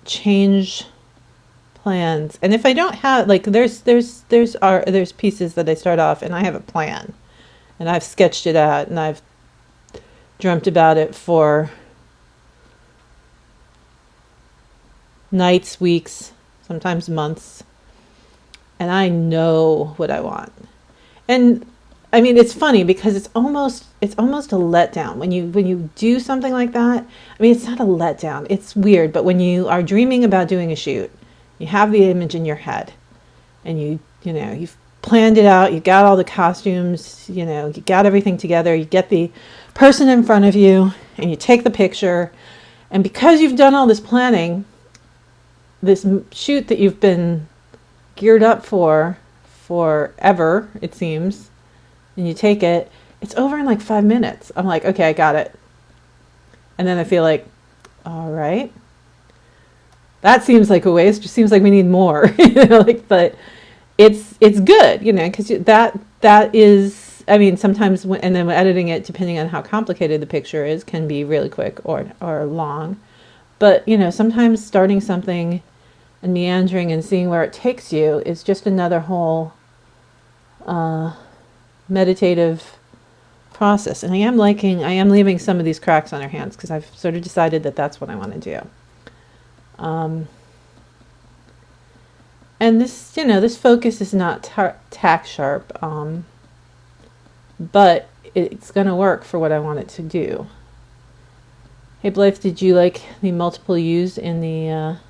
change plans. And if I don't have, like, there's pieces that I start off and I have a plan and I've sketched it out and I've dreamt about it for nights, weeks, sometimes months, and I know what I want. And I mean, it's funny because it's almost a letdown when you do something like that. I mean, it's not a letdown. It's weird, but when you are dreaming about doing a shoot, you have the image in your head, and you've planned it out. You got all the costumes. You got everything together. You get the person in front of you, and you take the picture. And because you've done all this planning, this shoot that you've been geared up for forever, it seems, and you take it, it's over in like 5 minutes. I'm like, okay, I got it. And then I feel like, all right, that seems like a waste. It just seems like we need more, but it's good, because that is, I mean, sometimes and then editing it, depending on how complicated the picture is, can be really quick or long. But, sometimes starting something and meandering and seeing where it takes you is just another whole meditative process. And I am leaving some of these cracks on our hands because I've sort of decided that that's what I want to do. And this focus is not tack sharp, but it's going to work for what I want it to do. Hey Blythe, did you like the multiple U's in the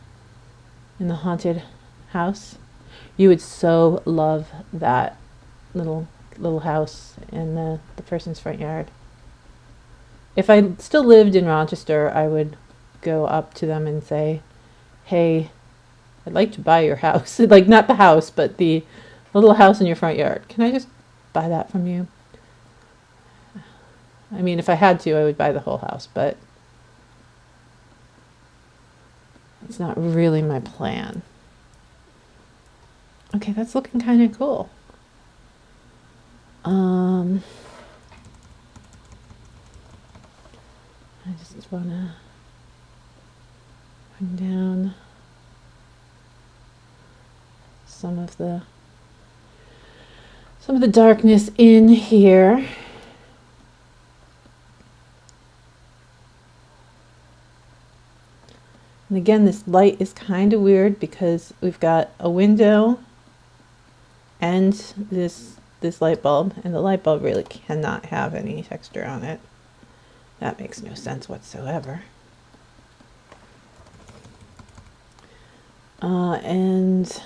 haunted house? You would so love that little house in the person's front yard. If I still lived in Rochester, I would go up to them and say, hey, I'd like to buy your house. Like, not the house, but the little house in your front yard. Can I just buy that from you? I mean, if I had to, I would buy the whole house, but it's not really my plan. Okay, that's looking kind of cool. I just want to bring down some of the darkness in here. And again, this light is kind of weird because we've got a window and this light bulb, and the light bulb really cannot have any texture on it. That makes no sense whatsoever. And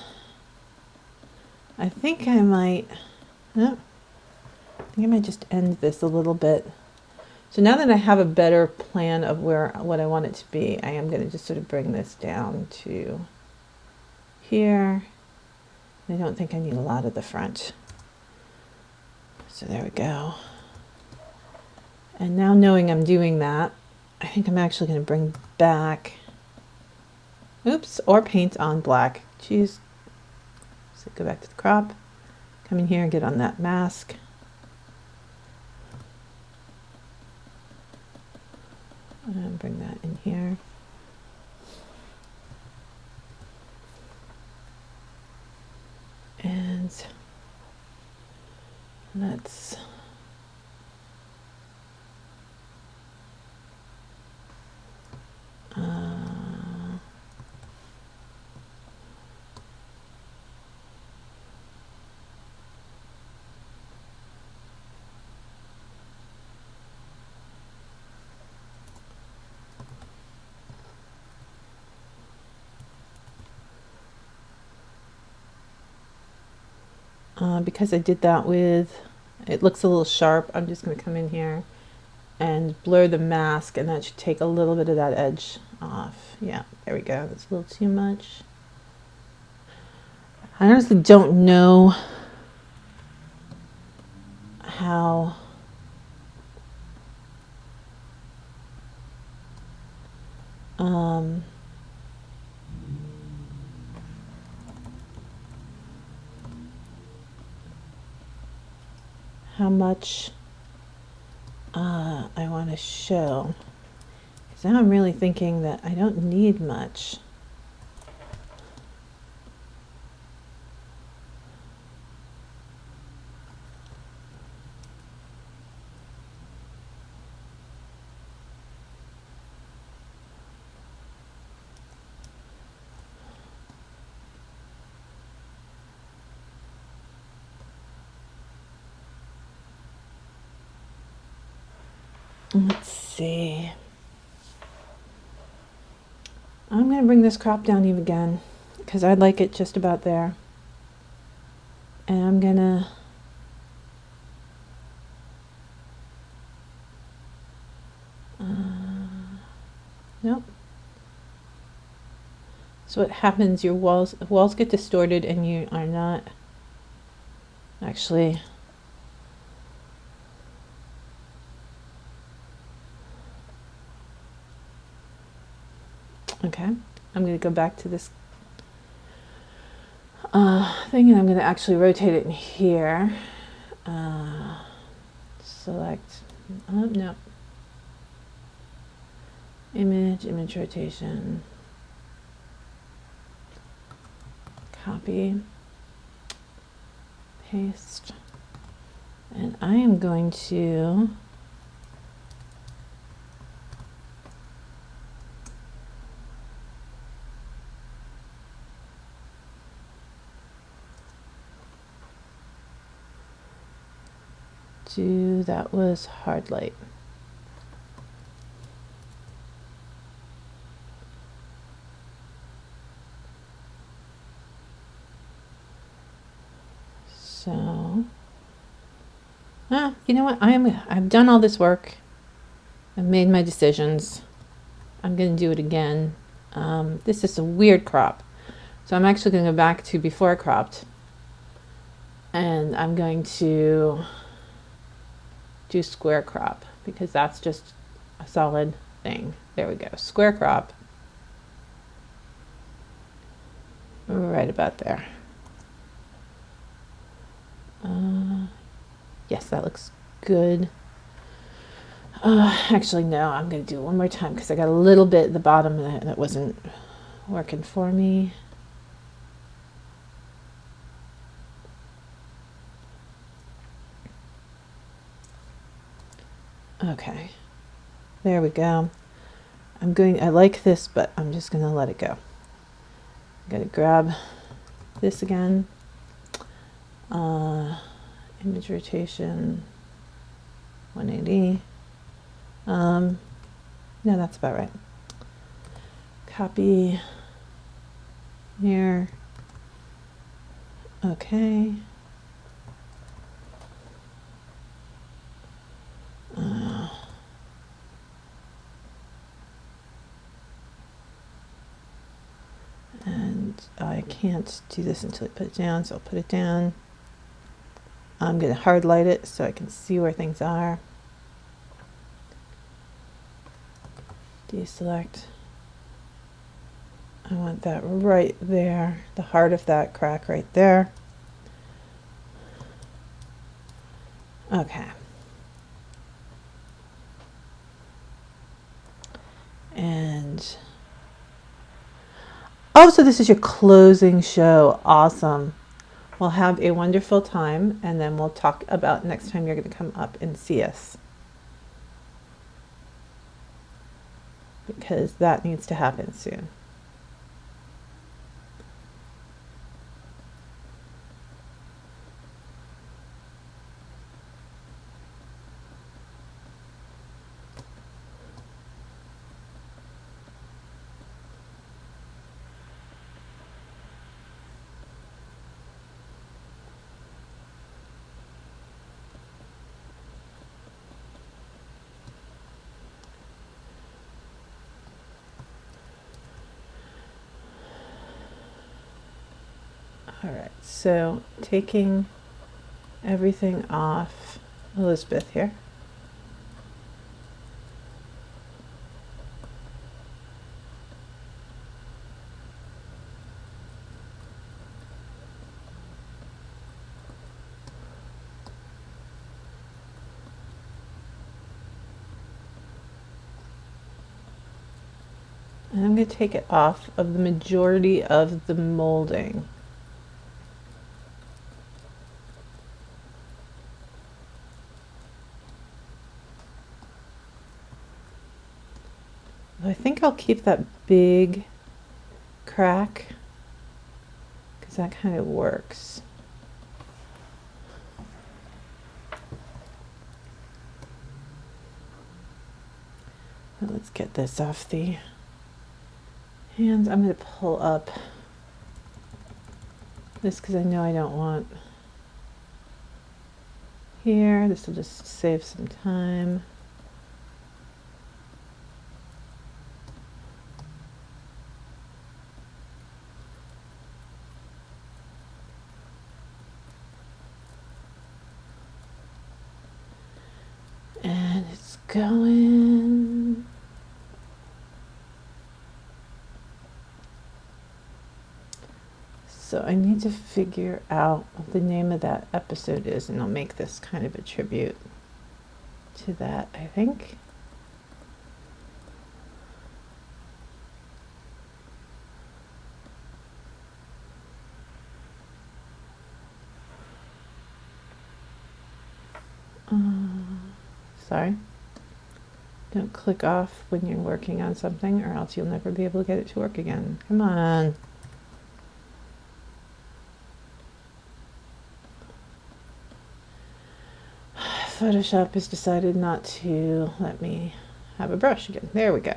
I think I might just end this a little bit. So now that I have a better plan of what I want it to be, I am going to just sort of bring this down to here. I don't think I need a lot of the front. So there we go. And now knowing I'm doing that, I think I'm actually going to bring back, or paint on black. Choose. So go back to the crop, come in here and get on that mask. And bring that in here. And let's because I did that it looks a little sharp, I'm just going to come in here and blur the mask, and that should take a little bit of that edge off. Yeah, there we go. That's a little too much. I honestly don't know how much I want to show. So now I'm really thinking that I don't need much. Let's see. I'm going to bring this crop down even again because I'd like it just about there. And I'm going to nope. So what happens, your walls get distorted and you are not actually okay. I'm going to go back to this thing and I'm going to actually rotate it in here. Select, no. Image rotation. Copy, paste, and I am going to do, that was hard light. So, you know what? I've done all this work. I've made my decisions. I'm going to do it again. This is a weird crop. So I'm actually going to go back to before I cropped. And I'm going to do square crop because that's just a solid thing. There we go. Square crop. Right about there. Yes, that looks good. Actually, no, I'm going to do it one more time because I got a little bit at the bottom that wasn't working for me. Okay, there we go. I like this, but I'm just going to let it go. I'm going to grab this again. Image rotation, 180. No, that's about right. Copy here. Okay. And I can't do this until I put it down, so I'll put it down. I'm going to hard light it so I can see where things are. Deselect. I want that right there, the heart of that crack right there. Okay. And oh, so this is your closing show. Awesome. We'll have a wonderful time, and then we'll talk about next time you're going to come up and see us. Because that needs to happen soon. All right, so taking everything off, Elizabeth here. And I'm going to take it off of the majority of the molding. I think I'll keep that big crack because that kind of works. let's get this off the hands. I'm going to pull up this because I know I don't want here. This will just save some time. And it's going. So I need to figure out what the name of that episode is, and I'll make this kind of a tribute to that, I think. Sorry. Don't click off when you're working on something, or else you'll never be able to get it to work again. Come on. Photoshop has decided not to let me have a brush again. There we go.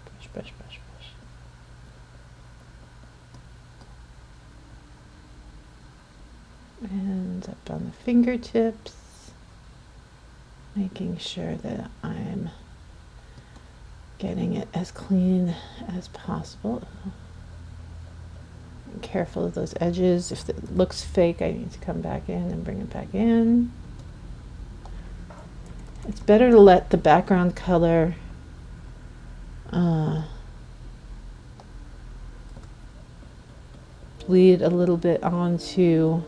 Brush, brush, brush, brush. And up on the fingertips, making sure that I'm getting it as clean as possible. I'm careful of those edges. If it looks fake, I need to come back in and bring it back in. It's better to let the background color bleed a little bit onto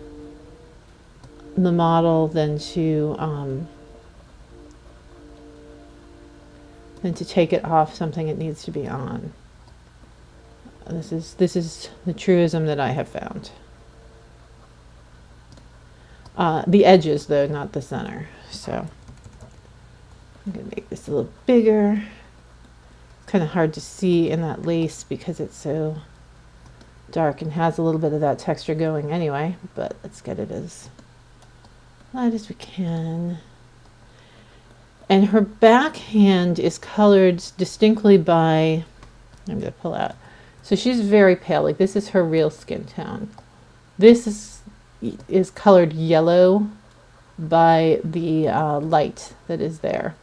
the model than to take it off something it needs to be on. This is the truism that I have found. The edges, though, not the center. So I'm going to make this a little bigger. It's kind of hard to see in that lace because it's so dark and has a little bit of that texture going anyway, but let's get it as light as we can. And her backhand is colored distinctly by, I'm going to pull out. So she's very pale, like this is her real skin tone. This is colored yellow by the light that is there.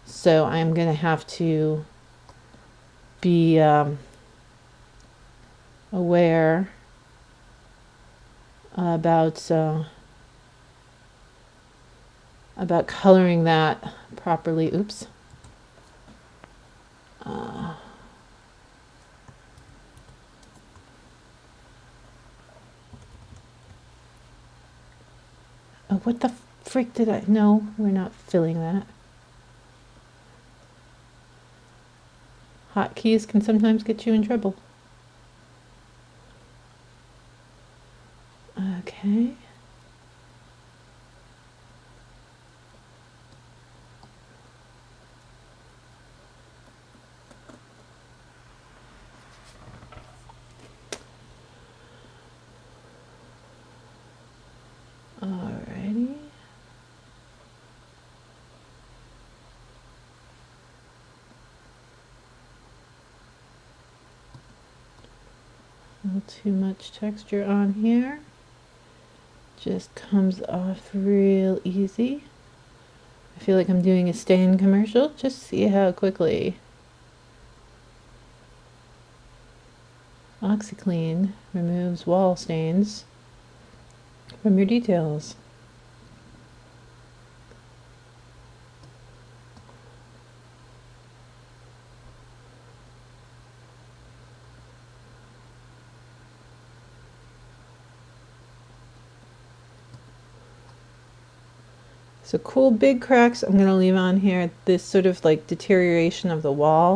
So I'm going to have to be aware about coloring that properly. Oops. Oh, what the freak did I? No, we're not filling that. Hotkeys can sometimes get you in trouble. Okay. Alrighty. A little too much texture on here. Just comes off real easy. I feel like I'm doing a stain commercial. Just see how quickly OxiClean removes wall stains from your details. So cool big cracks I'm going to leave on here. This sort of like deterioration of the wall